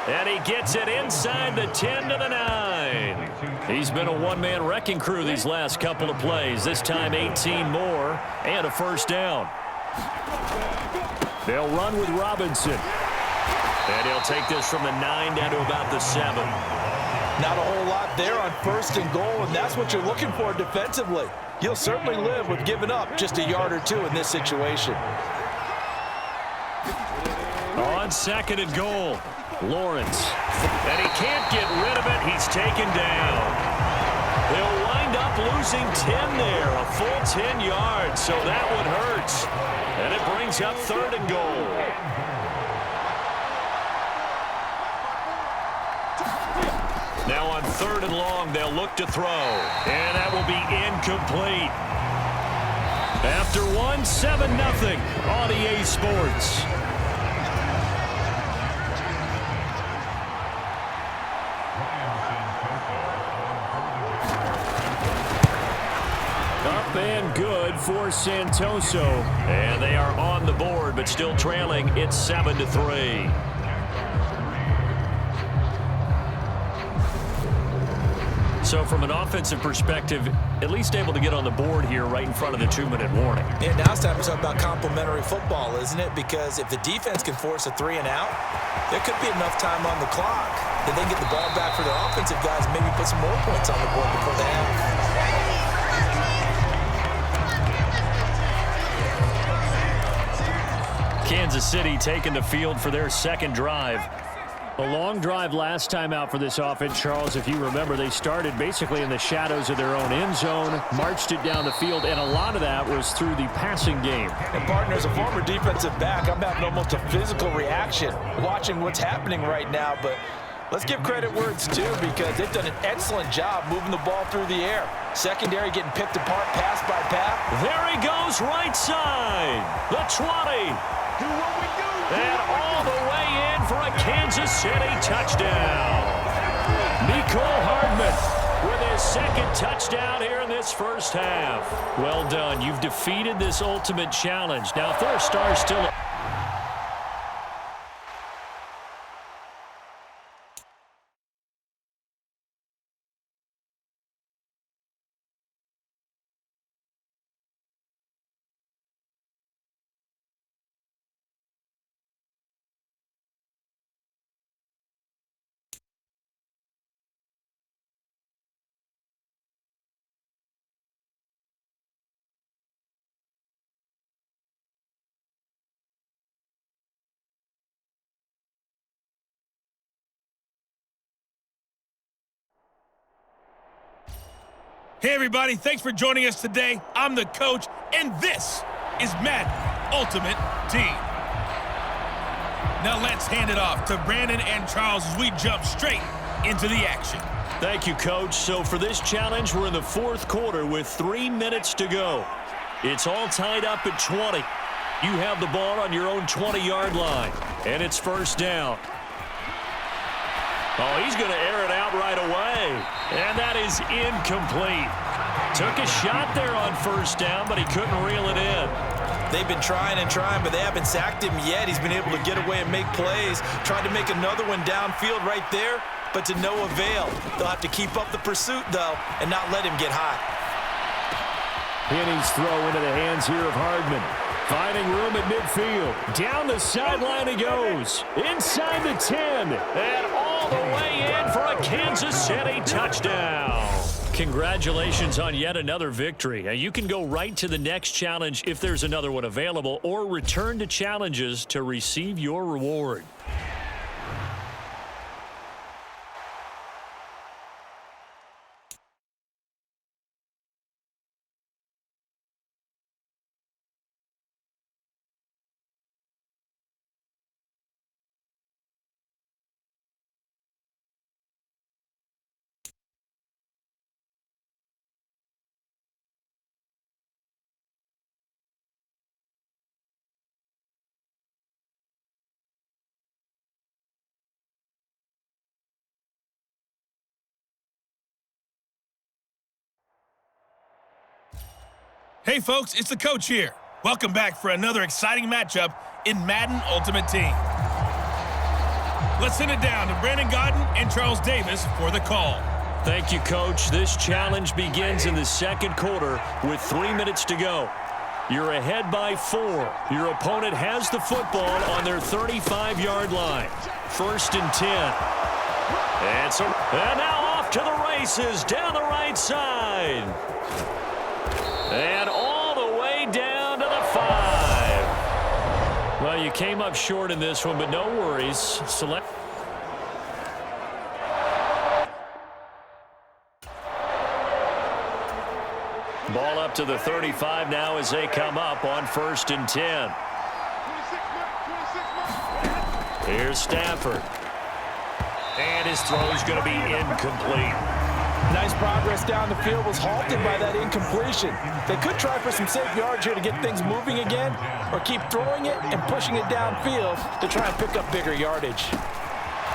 Speaker 1: And he gets it inside the 10 to the 9. He's been a one-man wrecking crew these last couple of plays. This time 18 more and a 1st down. They'll run with Robinson. And he'll take this from the 9 down to about the 7.
Speaker 2: Not a whole lot there on 1st and goal, and that's what you're looking for defensively. You'll certainly live with giving up just a yard or 2 in this situation.
Speaker 1: On 2nd and goal, Lawrence. And he can't get rid of it. He's taken down. They'll wind up losing 10 there, a full 10 yards, so that one hurts. And it brings up 3rd and goal. Now on 3rd and long, they'll look to throw. And that will be incomplete. After one, 7-0 on EA Sports. Up and good for Santoso. And they are on the board, but still trailing. It's 7-3. So from an offensive perspective, at least able to get on the board here right in front of the 2-minute warning.
Speaker 2: Yeah, now it's time to talk about complementary football, isn't it? Because if the defense can force a 3 and out, there could be enough time on the clock that they can get the ball back for their offensive guys and maybe put some more points on the board before the half.
Speaker 1: Kansas City taking the field for their 2nd drive. A long drive last time out for this offense, Charles. If you remember, they started basically in the shadows of their own end zone, marched it down the field, and a lot of that was through the passing game.
Speaker 2: And, partner, as a former defensive back, I'm having almost a physical reaction watching what's happening right now. But Let's give credit where it's due because they've done an excellent job moving the ball through the air. Secondary getting picked apart pass by pass.
Speaker 1: There he goes, right side. The 20. And all the way in for a Kansas City touchdown. Mecole Hardman with his second touchdown here in this first half. Well done. You've defeated this ultimate challenge. Now, if there are stars still...
Speaker 3: Hey, everybody. Thanks for joining us today. I'm the coach, and this is Madden Ultimate Team. Now let's hand it off to Brandon and Charles as we jump straight into the action.
Speaker 1: Thank you, Coach. So for this challenge, we're in the fourth quarter with 3 minutes to go. It's all tied up at 20. You have the ball on your own 20-yard line, and it's first down. Oh, he's going to air it out right away, and that is incomplete. Took a shot there on first down, but he couldn't reel it in.
Speaker 2: They've been trying and trying, but they haven't sacked him yet. He's been able to get away and make plays. Tried to make another one downfield right there, but to no avail. They'll have to keep up the pursuit, though, and not let him get hot.
Speaker 1: Henning's throw into the hands here of Hardman. Finding room at midfield. Down the sideline he goes. Inside the 10. And all the way in for a Kansas City touchdown. Congratulations on yet another victory. Now, you can go right to the next challenge if there's another one available, or return to challenges to receive your reward.
Speaker 3: Hey, folks, it's the coach here. Welcome back for another exciting matchup in Madden Ultimate Team. Let's send it down to Brandon Godden and Charles Davis for the call.
Speaker 1: Thank you, Coach. This challenge begins in the second quarter with 3 minutes to go. You're ahead by 4. Your opponent has the football on their 35-yard line. First and 10. And now off to the races down the right side. And all the way down to the 5. Well, you came up short in this one, but no worries. Select. Ball up to the 35 now as they come up on first and 10. Here's Stafford. And his throw is going to be incomplete.
Speaker 2: Nice progress down the field, was halted by that incompletion. They could try for some safe yards here to get things moving again, or keep throwing it and pushing it downfield to try and pick up bigger yardage.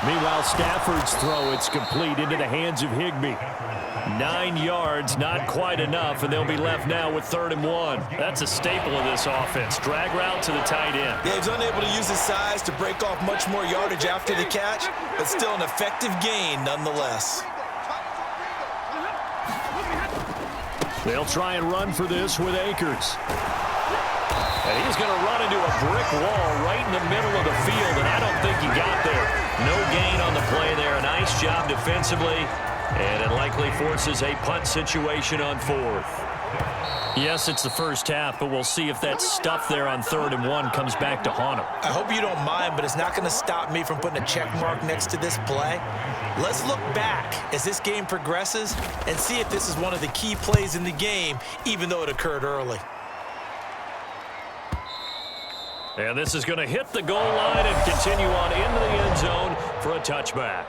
Speaker 1: Meanwhile, Stafford's throw, it's complete into the hands of Higbee. 9 yards, not quite enough, and they'll be left now with 3rd and 1. That's a staple of this offense. Drag route to the tight end.
Speaker 2: Yeah, he's unable to use his size to break off much more yardage after the catch, but still an effective gain nonetheless.
Speaker 1: They'll try and run for this with Akers. And he's going to run into a brick wall right in the middle of the field, and I don't think he got there. No gain on the play there. A nice job defensively, and it likely forces a punt situation on 4th. Yes, it's the first half, but we'll see if that stuff there on 3rd and 1 comes back to haunt him.
Speaker 2: I hope you don't mind, but it's not going to stop me from putting a check mark next to this play. Let's look back as this game progresses and see if this is one of the key plays in the game, even though it occurred early.
Speaker 1: And this is going to hit the goal line and continue on into the end zone for a touchback.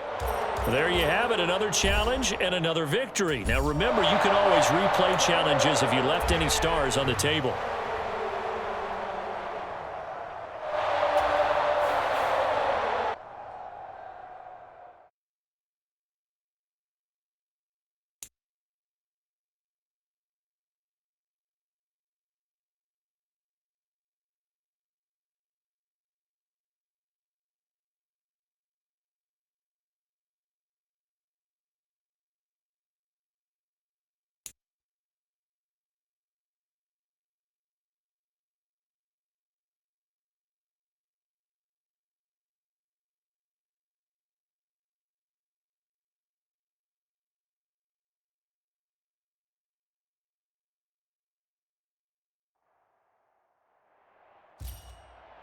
Speaker 1: There you have it, another challenge and another victory. Now remember, you can always replay challenges if you left any stars on the table.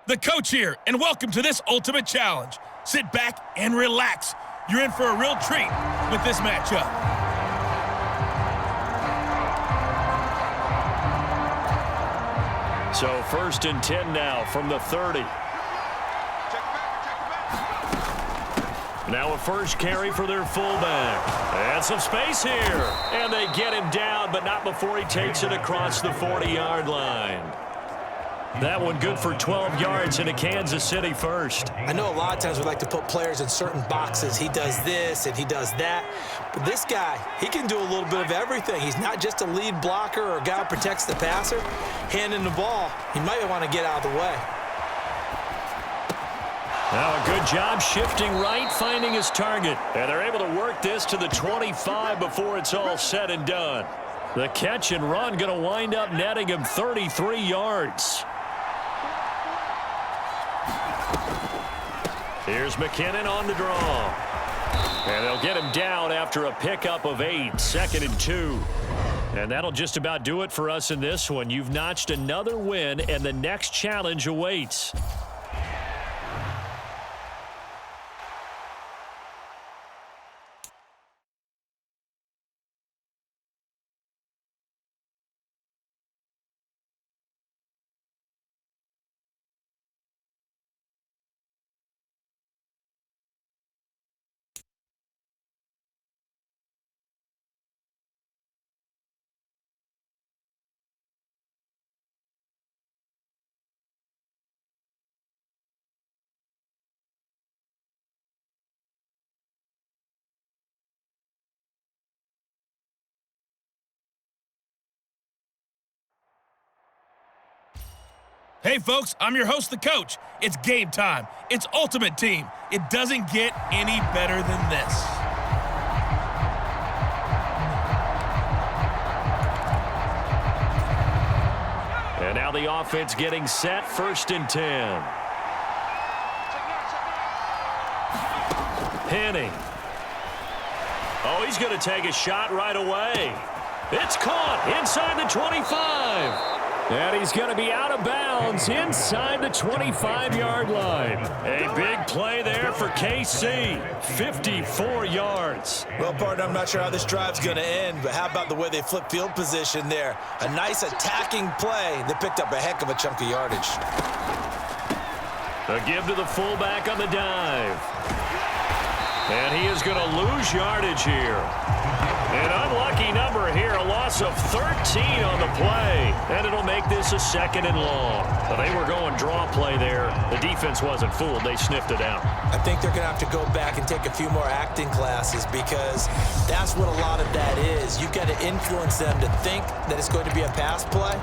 Speaker 3: The coach here, and welcome to this Ultimate Challenge. Sit back and relax. You're in for a real treat with this matchup.
Speaker 1: So 1st and 10 now from the 30. Now a first carry for their fullback. And some space here. And they get him down, but not before he takes it across the 40-yard line. That one good for 12 yards into Kansas City first.
Speaker 2: I know a lot of times we like to put players in certain boxes. He does this and he does that. But this guy, he can do a little bit of everything. He's not just a lead blocker or a guy who protects the passer. Handing the ball, he might want to get out of the way.
Speaker 1: Now a good job shifting right, finding his target. And they're able to work this to the 25 before it's all said and done. The catch and run going to wind up netting him 33 yards. Here's McKinnon on the draw. And they'll get him down after a pickup of 8, 2nd and 2. And that'll just about do it for us in this one. You've notched another win, and the next challenge awaits.
Speaker 3: Hey, folks, I'm your host, the coach. It's game time. It's Ultimate Team. It doesn't get any better than this.
Speaker 1: And now the offense getting set, 1st and 10. Penny. Oh, he's going to take a shot right away. It's caught inside the 25. And he's going to be out of bounds inside the 25-yard line. A big play there for KC, 54 yards.
Speaker 2: Well, partner, I'm not sure how this drive's going to end, but how about the way they flip field position there? A nice attacking play that picked up a heck of a chunk of yardage.
Speaker 1: A give to the fullback on the dive. And he is going to lose yardage here. An unlucky number here, a loss of 13 on the play. And it'll make this a 2nd and long. But they were going draw play there. The defense wasn't fooled. They sniffed it out.
Speaker 2: I think they're going to have to go back and take a few more acting classes because that's what a lot of that is. You've got to influence them to think that it's going to be a pass play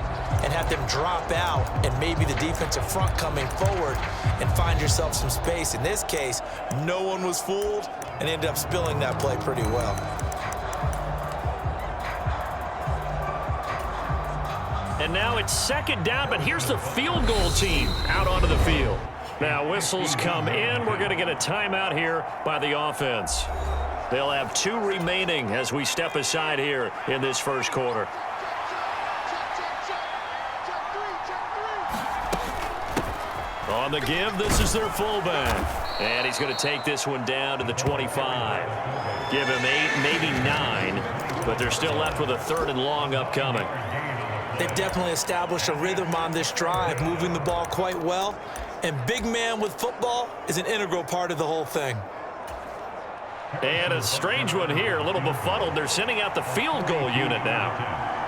Speaker 2: and have them drop out and maybe the defensive front coming forward and find yourself some space. In this case, no one was fooled and ended up spilling that play pretty well.
Speaker 1: And now it's 2nd down, but here's the field goal team out onto the field. Now whistles come in. We're going to get a timeout here by the offense. They'll have 2 remaining as we step aside here in this first quarter. On the give, this is their fullback. And he's going to take this one down to the 25. Give him 8, maybe 9, but they're still left with a 3rd and long upcoming.
Speaker 2: They've definitely established a rhythm on this drive, moving the ball quite well. And big man with football is an integral part of the whole thing.
Speaker 1: And a strange one here, a little befuddled. They're sending out the field goal unit now.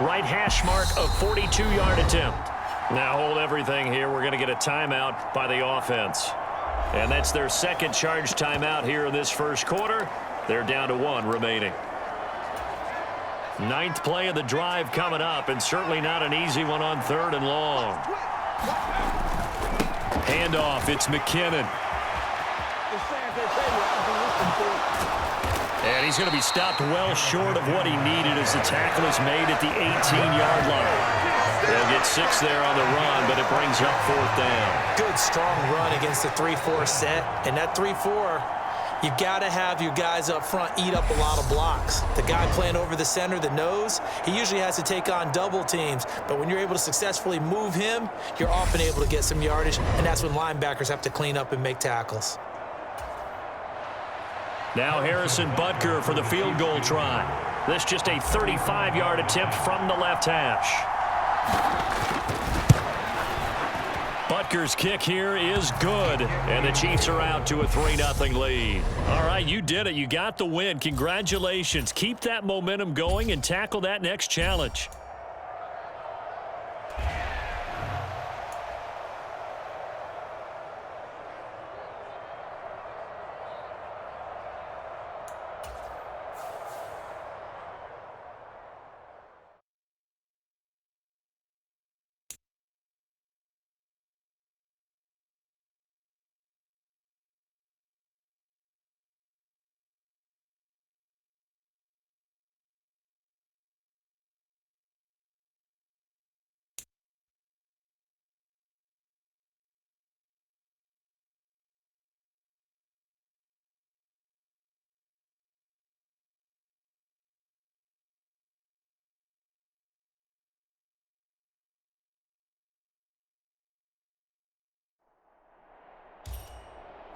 Speaker 1: Right hash mark of 42-yard attempt. Now hold everything here. We're going to get a timeout by the offense. And that's their second charge timeout here in this first quarter. They're down to 1 remaining. 9th play of the drive coming up, and certainly not an easy one on 3rd and long. Handoff, it's McKinnon. And he's going to be stopped well short of what he needed as the tackle is made at the 18-yard line. They'll get 6 there on the run, but it brings up 4th down.
Speaker 2: Good, strong run against the 3-4 set. And that 3-4, you've got to have your guys up front eat up a lot of blocks. The guy playing over the center, the nose, he usually has to take on double teams. But when you're able to successfully move him, you're often able to get some yardage, and that's when linebackers have to clean up and make tackles.
Speaker 1: Now Harrison Butker for the field goal try. This just a 35-yard attempt from the left hash. Butker's kick here is good, and the Chiefs are out to a 3-0 lead. All right, you did it. You got the win. Congratulations. Keep that momentum going and tackle that next challenge.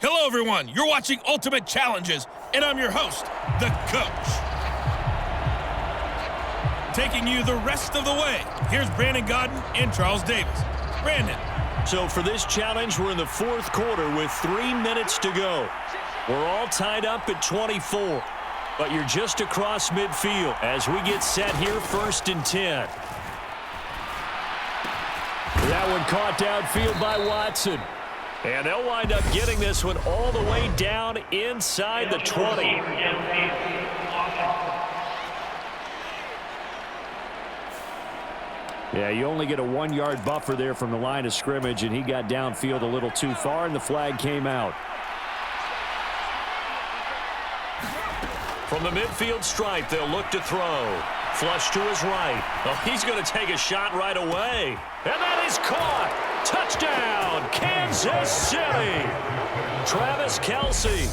Speaker 3: Hello, everyone. You're watching Ultimate Challenges, and I'm your host, the Coach. Taking you the rest of the way, here's Brandon Godden and Charles Davis. Brandon.
Speaker 1: So for this challenge, we're in the 4th quarter with 3 minutes to go. We're all tied up at 24, but you're just across midfield as we get set here 1st and 10. That one caught downfield by Watson. And they'll wind up getting this one all the way down inside the 20. Yeah, you only get a 1-yard buffer there from the line of scrimmage, and he got downfield a little too far, and the flag came out. From the midfield stripe, they'll look to throw. Flush to his right. Oh, he's going to take a shot right away. And that is caught. Touchdown, Kansas City. Travis Kelce,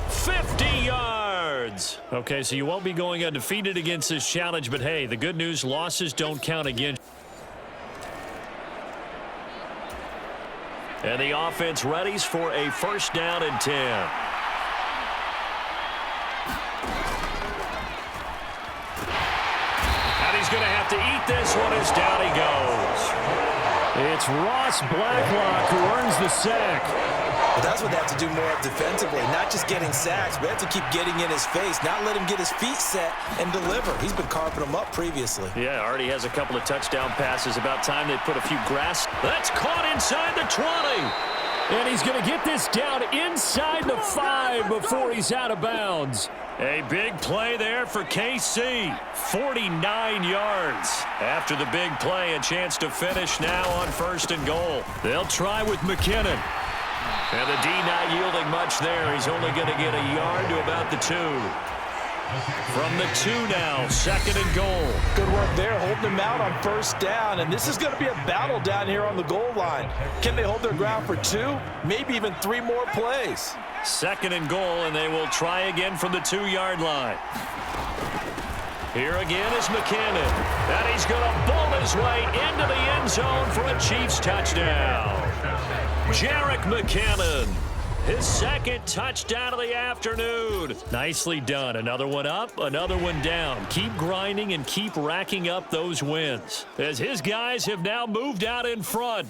Speaker 1: 50 yards. Okay, so you won't be going undefeated against this challenge, but hey, the good news, losses don't count against. And the offense readies for a 1st down and 10. And he's going to have to eat this one as down he goes. It's Ross Blacklock who earns the sack.
Speaker 2: But that's what they have to do more of defensively, not just getting sacks, but they have to keep getting in his face, not let him get his feet set and deliver. He's been carping them up previously.
Speaker 1: Yeah, already has a couple of touchdown passes. About time they put a few grass. That's caught inside the 20. And he's going to get this down inside the 5 before he's out of bounds. A big play there for KC. 49 yards. After the big play, a chance to finish now on 1st and goal. They'll try with McKinnon. And the D not yielding much there. He's only going to get a yard to about the 2. From the 2 now, 2nd and goal.
Speaker 2: Good work there, holding him out on 1st down. And this is going to be a battle down here on the goal line. Can they hold their ground for 2? Maybe even 3 more plays.
Speaker 1: 2nd and goal, and they will try again from the 2-yard line. Here again is McKinnon. And he's going to bowl his way into the end zone for a Chiefs touchdown. Jerick McKinnon, his 2nd touchdown of the afternoon. Nicely done. Another one up, another one down. Keep grinding and keep racking up those wins, as his guys have now moved out in front.